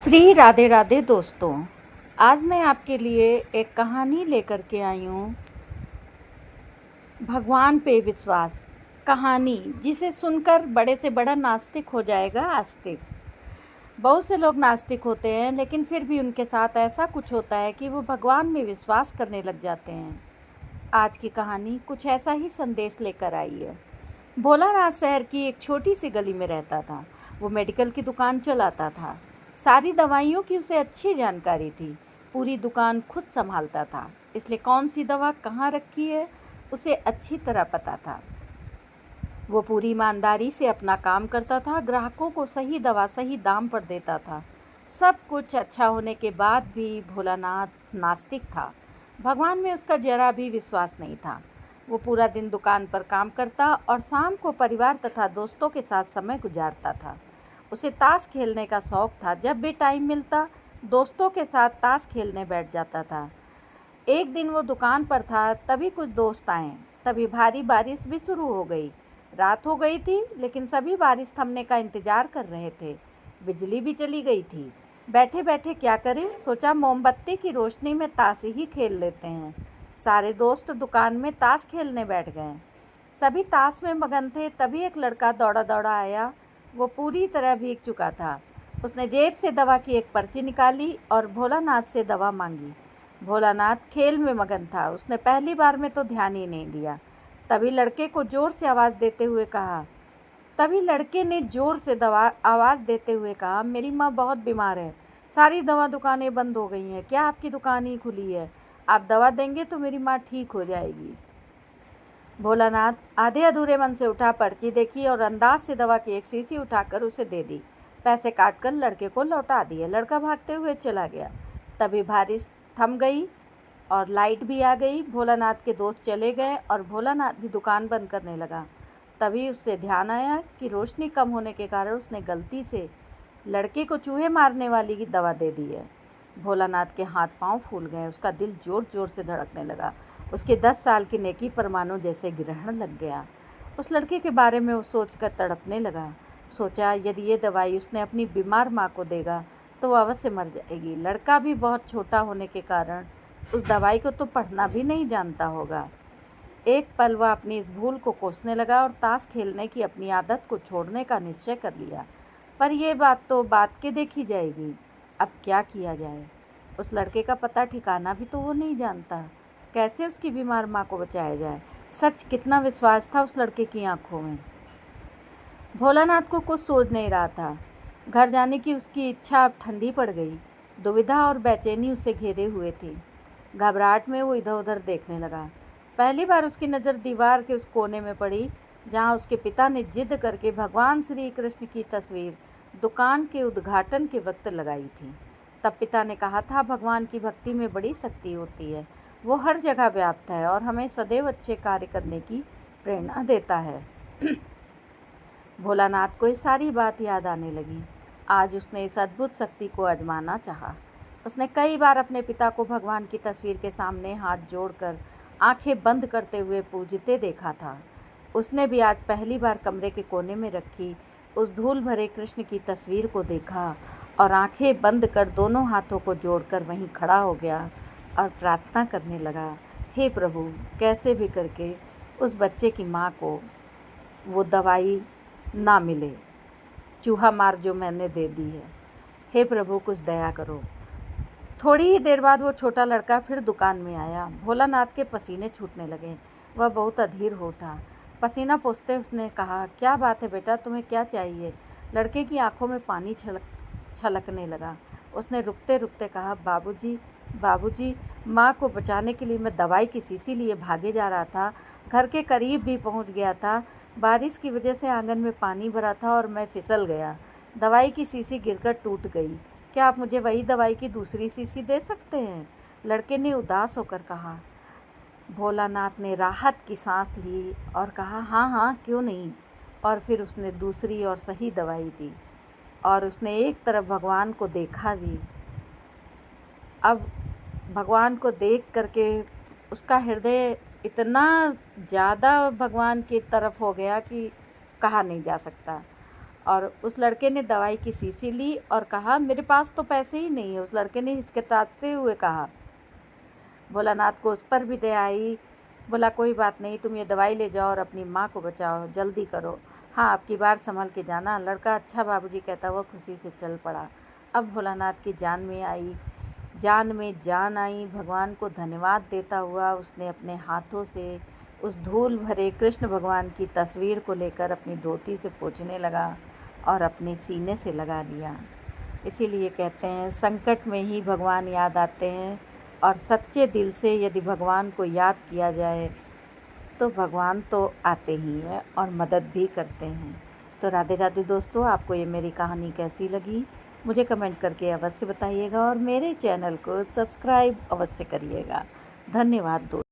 श्री राधे राधे दोस्तों। आज मैं आपके लिए एक कहानी लेकर के आई हूँ। भगवान पे विश्वास कहानी, जिसे सुनकर बड़े से बड़ा नास्तिक हो जाएगा आस्तिक। बहुत से लोग नास्तिक होते हैं, लेकिन फिर भी उनके साथ ऐसा कुछ होता है कि वो भगवान में विश्वास करने लग जाते हैं। आज की कहानी कुछ ऐसा ही संदेश लेकर आई है। भोलानाथ शहर की एक छोटी सी गली में रहता था। वो मेडिकल की दुकान चलाता था। सारी दवाइयों की उसे अच्छी जानकारी थी। पूरी दुकान खुद संभालता था, इसलिए कौन सी दवा कहाँ रखी है उसे अच्छी तरह पता था। वो पूरी ईमानदारी से अपना काम करता था, ग्राहकों को सही दवा सही दाम पर देता था। सब कुछ अच्छा होने के बाद भी भोलानाथ नास्तिक था। भगवान में उसका जरा भी विश्वास नहीं था। वो पूरा दिन दुकान पर काम करता और शाम को परिवार तथा दोस्तों के साथ समय गुजारता था। उसे ताश खेलने का शौक था। जब भी टाइम मिलता दोस्तों के साथ ताश खेलने बैठ जाता था। एक दिन वो दुकान पर था, तभी कुछ दोस्त आए। तभी भारी बारिश भी शुरू हो गई। रात हो गई थी, लेकिन सभी बारिश थमने का इंतजार कर रहे थे। बिजली भी चली गई थी। बैठे बैठे क्या करें, सोचा मोमबत्ती की रोशनी में ताश ही खेल लेते हैं। सारे दोस्त दुकान में ताश खेलने बैठ गए। सभी ताश में मगन थे। तभी एक लड़का दौड़ा दौड़ा आया। वो पूरी तरह भीग चुका था। उसने जेब से दवा की एक पर्ची निकाली और भोलानाथ से दवा मांगी। भोलानाथ खेल में मगन था। उसने पहली बार में तो ध्यान ही नहीं दिया। तभी लड़के को जोर से आवाज़ देते हुए कहा तभी लड़के ने जोर से आवाज़ देते हुए कहा, मेरी माँ बहुत बीमार है। सारी दवा दुकानें बंद हो गई हैं। क्या आपकी दुकान ही खुली है? आप दवा देंगे तो मेरी माँ ठीक हो जाएगी। भोलानाथ आधे अधूरे मन से उठा, पर्ची देखी और अंदाज से दवा की एक शीशी उठाकर उसे दे दी। पैसे काटकर लड़के को लौटा दिए। लड़का भागते हुए चला गया। तभी बारिश थम गई और लाइट भी आ गई। भोलानाथ के दोस्त चले गए और भोलानाथ भी दुकान बंद करने लगा। तभी उससे ध्यान आया कि रोशनी कम होने के कारण उसने गलती से लड़के को चूहे मारने वाली की दवा दे दी है। भोलानाथ के हाथ पांव फूल गए। उसका दिल जोर जोर से धड़कने लगा। उसके 10 साल की नेकी पर मानो जैसे ग्रहण लग गया। उस लड़के के बारे में वो सोचकर तड़पने लगा। सोचा, यदि ये दवाई उसने अपनी बीमार माँ को देगा तो वो अवश्य मर जाएगी। लड़का भी बहुत छोटा होने के कारण उस दवाई को तो पढ़ना भी नहीं जानता होगा। एक पल वह अपनी इस भूल को कोसने लगा और ताश खेलने की अपनी आदत को छोड़ने का निश्चय कर लिया। पर यह बात तो बात के देखी जाएगी। अब क्या किया जाए? उस लड़के का पता ठिकाना भी तो वो नहीं जानता। कैसे उसकी बीमार माँ को बचाया जाए? सच कितना विश्वास था उस लड़के की आंखों में। भोलानाथ को कुछ सोच नहीं रहा था। घर जाने की उसकी इच्छा अब ठंडी पड़ गई। दुविधा और बेचैनी उसे घेरे हुए थी। घबराहट में वो इधर उधर देखने लगा। पहली बार उसकी नज़र दीवार के उस कोने में पड़ी जहाँ उसके पिता ने जिद करके भगवान श्री कृष्ण की तस्वीर दुकान के उद्घाटन के वक्त लगाई थी। तब पिता ने कहा था, भगवान की भक्ति में बड़ी शक्ति होती है। वो हर जगह व्याप्त है और हमें सदैव अच्छे कार्य करने की प्रेरणा देता है। भोलानाथ को ये सारी बात याद आने लगी। आज उसने इस अद्भुत शक्ति को आजमाना चाहा। उसने कई बार अपने पिता को भगवान की तस्वीर के सामने हाथ जोड़कर आंखें बंद करते हुए पूजते देखा था। उसने भी आज पहली बार कमरे के कोने में रखी उस धूल भरे कृष्ण की तस्वीर को देखा और आंखें बंद कर दोनों हाथों को जोड़कर वहीं खड़ा हो गया और प्रार्थना करने लगा, हे प्रभु, कैसे भी करके उस बच्चे की माँ को वो दवाई ना मिले, चूहा मार जो मैंने दे दी है। हे प्रभु, कुछ दया करो। थोड़ी ही देर बाद वो छोटा लड़का फिर दुकान में आया। भोलानाथ के पसीने छूटने लगे। वह बहुत अधीर हो उठा। पसीना पोंछते उसने कहा, क्या बात है बेटा, तुम्हें क्या चाहिए? लड़के की आंखों में पानी छलकने लगा। उसने रुकते रुकते कहा, बाबूजी, बाबूजी, माँ को बचाने के लिए मैं दवाई की शीशी लिए भागे जा रहा था। घर के करीब भी पहुँच गया था। बारिश की वजह से आंगन में पानी भरा था और मैं फिसल गया। दवाई की शीशी गिरकर टूट गई। क्या आप मुझे वही दवाई की दूसरी शीशी दे सकते हैं? लड़के ने उदास होकर कहा। भोलानाथ ने राहत की सांस ली और कहा, हाँ हाँ, क्यों नहीं। और फिर उसने दूसरी और सही दवाई दी और उसने एक तरफ भगवान को देखा भी। अब भगवान को देख करके उसका हृदय इतना ज़्यादा भगवान की तरफ हो गया कि कहा नहीं जा सकता। और उस लड़के ने दवाई की शीशी ली और कहा मेरे पास तो पैसे ही नहीं है। उस लड़के ने हिचकिचाते हुए कहा। भोलानाथ को उस पर भी दया आई। बोला कोई बात नहीं, तुम ये दवाई ले जाओ और अपनी माँ को बचाओ, जल्दी करो। हाँ, अब की बार संभल के जाना। लड़का अच्छा बाबूजी कहता हुआ खुशी से चल पड़ा। अब भोलानाथ की जान में जान आई। भगवान को धन्यवाद देता हुआ उसने अपने हाथों से उस धूल भरे कृष्ण भगवान की तस्वीर को लेकर अपनी धोती से पोंछने लगा और अपने सीने से लगा लिया। इसीलिए कहते हैं संकट में ही भगवान याद आते हैं, और सच्चे दिल से यदि भगवान को याद किया जाए तो भगवान तो आते ही हैं और मदद भी करते हैं। तो राधे राधे दोस्तों, आपको ये मेरी कहानी कैसी लगी मुझे कमेंट करके अवश्य बताइएगा और मेरे चैनल को सब्सक्राइब अवश्य करिएगा। धन्यवाद दोस्तों।